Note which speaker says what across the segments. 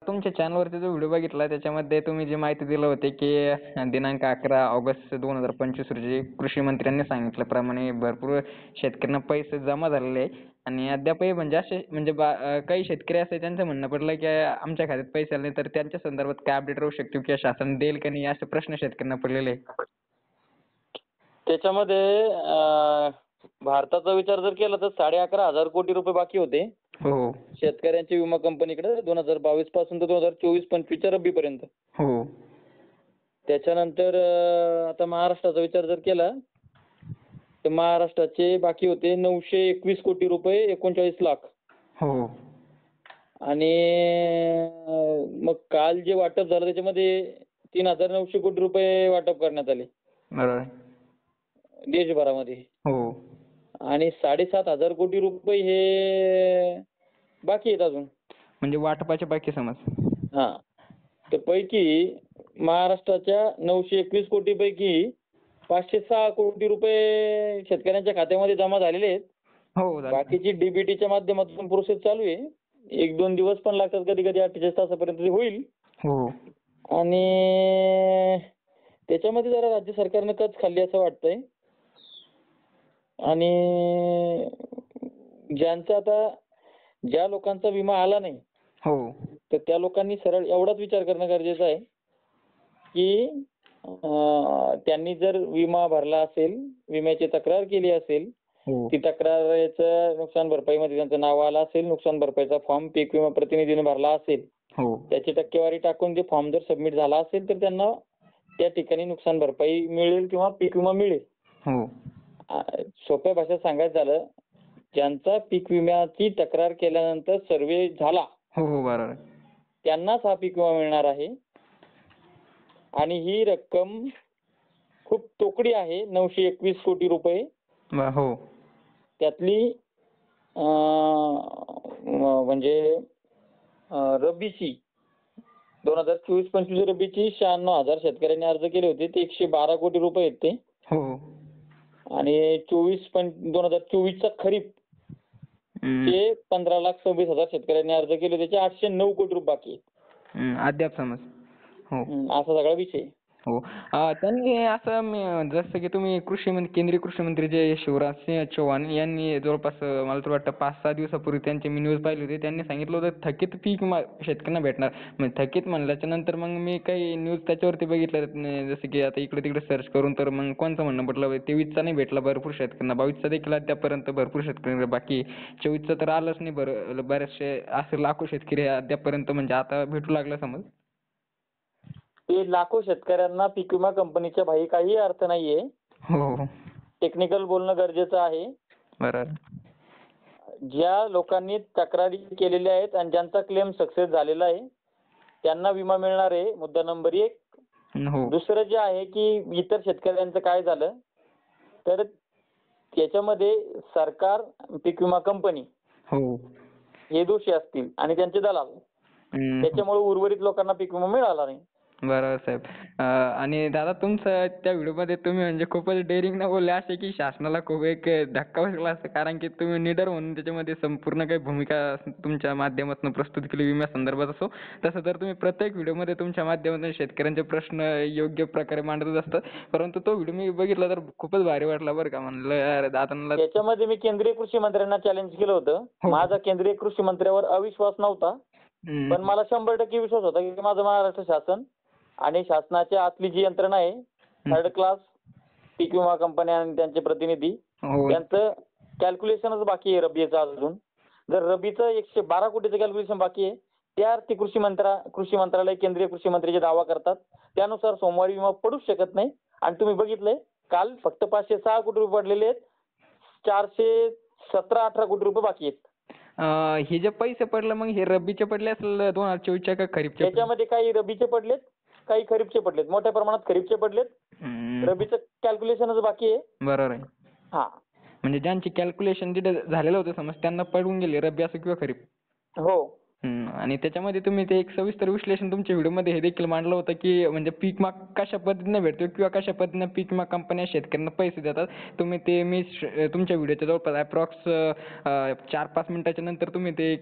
Speaker 1: तुमच्या चॅनलवरती जो व्हिडिओ बघितला त्याच्यामध्ये तुम्ही जी माहिती दिली होती की दिनांक 11 ऑगस्ट 2025 रोजी कृषी मंत्र्यांनी सांगितल्याप्रमाणे भरपूर शेतकऱ्यांना पैसे जमा झालेले आहे आणि अद्यापही म्हणजे असे म्हणजे काही शेतकरी असे त्यांचं म्हणणं पडलं की आमच्या खात्यात पैसे आले नाही, तर त्यांच्या संदर्भात काय अपडेट राहू शकतो की शासन देईल का नाही असे प्रश्न शेतकऱ्यांना पडलेले आहे.
Speaker 2: त्याच्यामध्ये भारताचा विचार जर केला तर 11,500 कोटी रुपये बाकी होते
Speaker 1: हो
Speaker 2: शेतकऱ्यांच्या विमा कंपनीकडे 2022 पासून तर 2024-25 रब्बी पर्यंत.
Speaker 1: हो
Speaker 2: त्याच्यानंतर आता महाराष्ट्राचा विचार जर केला तर महाराष्ट्राचे बाकी होते 921 कोटी रुपये 39 लाख.
Speaker 1: हो
Speaker 2: आणि मग काल जे वाटप झालं त्याच्यामध्ये 3,900 कोटी रुपये वाटप करण्यात आले
Speaker 1: बरोबर
Speaker 2: देशभरामध्ये.
Speaker 1: हो
Speaker 2: आणि 7,500 कोटी रुपये हे बाकी आहेत अजून.
Speaker 1: म्हणजे वाटपाचे बाकी समज.
Speaker 2: हा तर पैकी महाराष्ट्राच्या 921 कोटी पैकी 506 कोटी रुपये शेतकऱ्यांच्या खात्यामध्ये जमा झालेले आहेत.
Speaker 1: हो झालं.
Speaker 2: बाकीची डीबीटीच्या माध्यमातून प्रोसेस चालू आहे. 1-2 दिवस पण लागतात, कधी कधी 48 तासापर्यंत ते होईल.
Speaker 1: हो
Speaker 2: आणि त्याच्यामध्ये जरा राज्य सरकारनं कच खाल्ली असं वाटतंय. आणि ज्यांचा आता ज्या लोकांचा विमा आला नाही
Speaker 1: हो
Speaker 2: तर त्या लोकांनी सरळ एवढाच विचार करणं गरजेचं आहे की त्यांनी जर विमा भरला असेल, विम्याची तक्रार केली असेल,
Speaker 1: हो
Speaker 2: ती तक्रारीचं नुकसान भरपाईमध्ये त्यांचं नाव आलं असेल, नुकसान भरपाईचा फॉर्म पीक विमा प्रतिनिधीने भरला असेल,
Speaker 1: हो
Speaker 2: त्याची टक्केवारी टाकून ते फॉर्म जर सबमिट झाला असेल तर त्यांना त्या ठिकाणी नुकसान भरपाई मिळेल किंवा पीक विमा मिळेल.
Speaker 1: हो
Speaker 2: सोप्या भाषेत सांगायचं झालं, ज्यांचा पीक विम्याची तक्रार केल्यानंतर सर्वे झाला
Speaker 1: हो हो बरोबर
Speaker 2: त्यांनाच हा पीक विमा मिळणार आहे. आणि ही रक्कम खूप तोकडी आहे, 921 कोटी रुपये.
Speaker 1: हो
Speaker 2: त्यातली म्हणजे रब्बीची 2024-25 रब्बीची 96,000 शेतकऱ्यांनी अर्ज केले होते, ते 112 कोटी रुपये आहेत ते.
Speaker 1: हो
Speaker 2: आणि 2024चा खरीप ते 15,26,000 शेतकऱ्यांनी अर्ज केले, त्याचे 809 कोटी रुपये बाकी आहेत.
Speaker 1: अद्याप समज. हो
Speaker 2: असा सगळा विषय.
Speaker 1: हो त्यांनी असं जसं की तुम्ही केंद्रीय कृषी मंत्री जे शिवराज सिंह चौहान यांनी जवळपास मला तर वाटतं 5-6 दिवसापूर्वी त्यांची मी न्यूज पाहिली होती. त्यांनी सांगितलं होतं थकीत पीक विमा शेतकऱ्यांना भेटणार. म्हणजे थकीत म्हणल्याच्या नंतर मग मी काही न्यूज त्याच्यावरती बघितलं, जसं की आता इकडे तिकडे सर्च करून, तर मग कोणचं म्हणणं पडलं 23चा नाही भेटला भरपूर शेतकऱ्यांना, 22चा देखील अद्यापर्यंत भरपूर शेतकऱ्यांना बाकी, 24चा तर आलंच नाही. बरेचसे असे लाखो शेतकरी अद्यापर्यंत म्हणजे आता भेटू लागला समज.
Speaker 2: ते लाखो शेतकऱ्यांना पीक विमा कंपनीच्या भाई काही अर्थ नाहीये.
Speaker 1: हो
Speaker 2: टेक्निकल बोलणं गरजेचं आहे.
Speaker 1: बरोबर.
Speaker 2: ज्या लोकांनी तक्रारी केलेल्या आहेत आणि ज्यांचा क्लेम सक्सेस झालेला आहे त्यांना विमा मिळणार आहे, मुद्दा नंबर 1.
Speaker 1: हो
Speaker 2: दुसरं जे आहे की इतर शेतकऱ्यांचं काय झालं तर त्याच्यामध्ये सरकार, पीक विमा कंपनी
Speaker 1: हो
Speaker 2: हे दोषी असतील आणि त्यांचे दलाल, त्याच्यामुळे उर्वरित लोकांना पीक विमा मिळाला नाही.
Speaker 1: बरोबर साहेब. आणि दादा तुमचं त्या व्हिडिओमध्ये तुम्ही म्हणजे खूपच डेअरिंग न बोलले असे की शासनाला खूप एक धक्का बसला असं, कारण की तुम्ही निडर म्हणून त्याच्यामध्ये संपूर्ण काही भूमिका तुमच्या माध्यमातून प्रस्तुत केली विम्या संदर्भात असो. तसं तर तुम्ही प्रत्येक व्हिडिओमध्ये तुमच्या माध्यमातून शेतकऱ्यांचे प्रश्न योग्य प्रकारे मांडतच असतात. परंतु तो व्हिडिओ मी बघितला तर खूपच भारी वाटला बरं का. म्हणलं यार दादांना.
Speaker 2: त्याच्यामध्ये मी केंद्रीय कृषी मंत्र्यांना चॅलेंज केलं होतं. माझा केंद्रीय कृषी मंत्र्यावर अविश्वास नव्हता, पण मला 100% विश्वास होता की माझं महाराष्ट्र शासन आणि शासनाच्या आतली जी यंत्रणा आहे, थर्ड क्लास पीक विमा कंपन्या आणि त्यांचे प्रतिनिधी, त्यांचं कॅल्क्युलेशनच बाकी आहे रब्बीचं अजून. जर रब्बीचं 112 कोटीचं कॅल्क्युलेशन बाकी आहे, त्यावर ते कृषी मंत्रालय, केंद्रीय कृषी मंत्री जे दावा करतात त्यानुसार सोमवारी विमा पडूच शकत नाही. आणि तुम्ही बघितलंय काल फक्त 506 कोटी रुपये पडलेले आहेत, 417-18 कोटी रुपये बाकी आहेत.
Speaker 1: हे जे पैसे पडले मग हे रब्बीचे पडले असेल 2024च्या का खरीपचे?
Speaker 2: त्याच्यामध्ये काही रब्बीचे पडलेत, काही खरीपचे पडलेत, मोठ्या प्रमाणात खरीपचे पडलेत. रब्बीचं कॅल्क्युलेशनच बाकी आहे.
Speaker 1: बरोबर आहे.
Speaker 2: हा
Speaker 1: म्हणजे ज्यांची कॅल्क्युलेशन जिथे झालेलं होतं समज त्यांना पडून गेले, रब्बी असो किंवा खरीप.
Speaker 2: हो
Speaker 1: आणि त्याच्यामध्ये तुम्ही ते एक सविस्तर विश्लेषण तुमच्या व्हिडिओमध्ये हे देखील मांडलं होतं की म्हणजे पीक विमा कशा पद्धतीने भेटतो किंवा कशा पद्धतीने पीक विमा कंपन्या शेतकऱ्यांना पैसे देतात. तुम्ही ते तुमच्या व्हिडिओच्या जवळपास अप्रॉक्स 4-5 मिनिटाच्या नंतर तुम्ही ते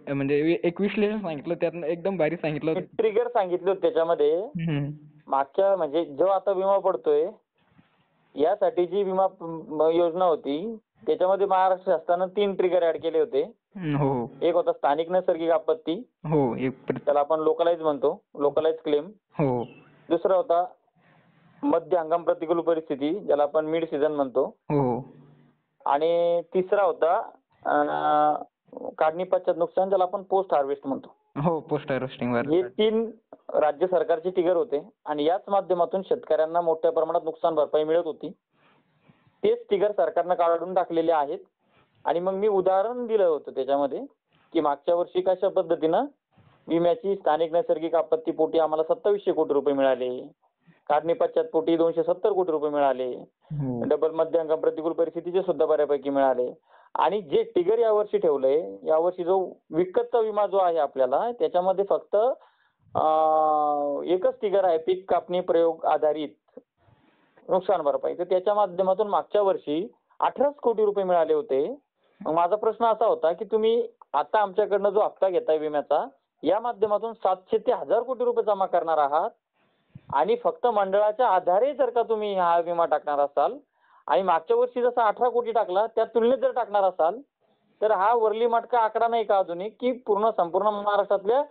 Speaker 1: म्हणजे एक विश्लेषण सांगितलं, त्यातनं एकदम भारी सांगितलं होतं.
Speaker 2: ट्रिगर सांगितले होते त्याच्यामध्ये. मागच्या म्हणजे जो आता विमा पडतोय यासाठी जी विमा योजना होती त्याच्यामध्ये महाराष्ट्र शासनानं 3 ट्रिगर ऍड केले होते.
Speaker 1: हो.
Speaker 2: एक होता स्थानिक नैसर्गिक आपत्ती,
Speaker 1: हो.
Speaker 2: त्याला आपण लोकलाईज म्हणतो, लोकलाईज क्लेम.
Speaker 1: हो.
Speaker 2: दुसरा होता मध्य हंगाम प्रतिकूल परिस्थिती, ज्याला आपण मिड सीझन म्हणतो.
Speaker 1: हो.
Speaker 2: आणि तिसरा होता काढणी पश्चात नुकसान, ज्याला आपण पोस्ट हार्वेस्ट म्हणतो.
Speaker 1: हो, पोस्ट हार्वेस्टिंग.
Speaker 2: हे 3 राज्य सरकारचे ट्रिगर होते आणि याच माध्यमातून शेतकऱ्यांना मोठ्या प्रमाणात नुकसान भरपाई मिळत होती. तेच ट्रिगर सरकारनं काढून टाकलेले आहेत. आणि मग मी उदाहरण दिलं होतं त्याच्यामध्ये की मागच्या वर्षी कशा पद्धतीनं विम्याची स्थानिक नैसर्गिक आपत्ती पोटी आम्हाला 2700 कोटी रुपये मिळाले, काढणी पश्चात पोटी 270 कोटी रुपये मिळाले, डबल मध्य हंगाम प्रतिकूल परिस्थितीचे सुद्धा बऱ्यापैकी मिळाले. आणि जे ट्रिगर यावर्षी ठेवलंय, यावर्षी जो विकतचा विमा जो आहे आपल्याला त्याच्यामध्ये फक्त एकच ट्रिगर आहे, पीक कापणी प्रयोग आधारित नुकसान भरपाई. तर त्याच्या माध्यमातून मागच्या वर्षी 18 कोटी रुपये मिळाले होते. मग माझा प्रश्न असा होता की तुम्ही आता आमच्याकडनं जो हप्ता घेताय विम्याचा, या माध्यमातून 700 ते 1000 कोटी रुपये जमा करणार आहात आणि फक्त मंडळाच्या आधारे जर का तुम्ही हा विमा टाकणार असाल आणि मागच्या वर्षी जसा 18 कोटी टाकला त्या तुलनेत जर टाकणार असाल तर हा वरली मटका आकडा नाही का अजून की संपूर्ण महाराष्ट्रातल्या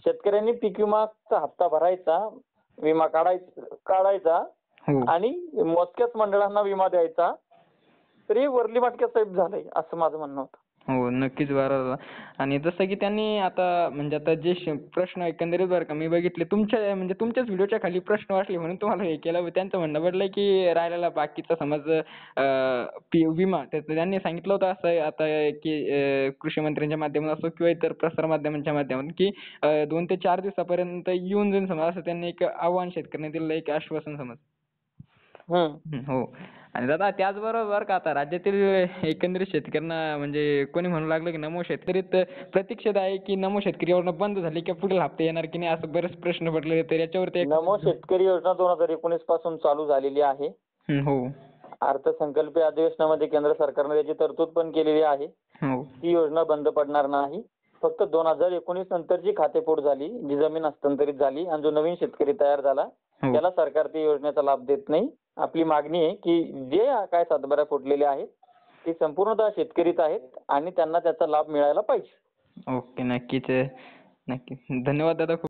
Speaker 2: शेतकऱ्यांनी पीक विमाचा हप्ता भरायचा, विमा काढायचा आणि मोजक्याच मंडळांना विमा द्यायचा, तर हे वरली मटक्या साहेब झालंय असं माझं म्हणणं होतं.
Speaker 1: हो, नक्कीच बरोबर. आणि जसं की त्यांनी आता म्हणजे आता जे प्रश्न एकंदरीत बरं का मी बघितले तुमच्याच व्हिडिओच्या खाली प्रश्न वाचले म्हणून तुम्हाला हे केलं. त्यांचं म्हणणं पडलंय की राहिलेला बाकीचा समज विमा त्यांनी सांगितलं होतं असं आता की कृषी मंत्र्यांच्या माध्यमातून असो किंवा इतर प्रसार माध्यमांच्या माध्यमातून की 2 ते 4 दिवसापर्यंत येऊन जाईल समज, असं त्यांनी एक आव्हान शेतकऱ्यांना दिलेलं, एक आश्वासन समज. हो. आणि दादा त्याचबरोबर का आता राज्यातील एकंदरीत शेतकऱ्यांना म्हणजे कोणी म्हणू लागलं की नमो शेतकरीत प्रतीक्षेत आहे की नमो शेतकरी योजना बंद झाली की पुढील हप्ते येणार की नाही, असं बरेच प्रश्न पडले. तर याच्यावरती
Speaker 2: नमो शेतकरी योजना 2019 पासून चालू झालेली आहे.
Speaker 1: हो.
Speaker 2: अर्थसंकल्पीय अधिवेशनामध्ये केंद्र सरकारने त्याची तरतूद पण केलेली आहे. ती योजना बंद पडणार नाही. फक्त 2019 नंतर जी खातेफोड झाली, जी जमीन हस्तांतरित झाली आणि जो नवीन शेतकरी तयार झाला त्याला सरकार त्या योजनेचा लाभ देत नाही. आपली मागणी आहे की जे काय सातबाऱ्या फुटलेले आहेत ते संपूर्णतः शेतकरीच आहेत आणि त्यांना त्याचा लाभ मिळायला पाहिजे.
Speaker 1: ओके, नक्कीच. धन्यवाद दादा.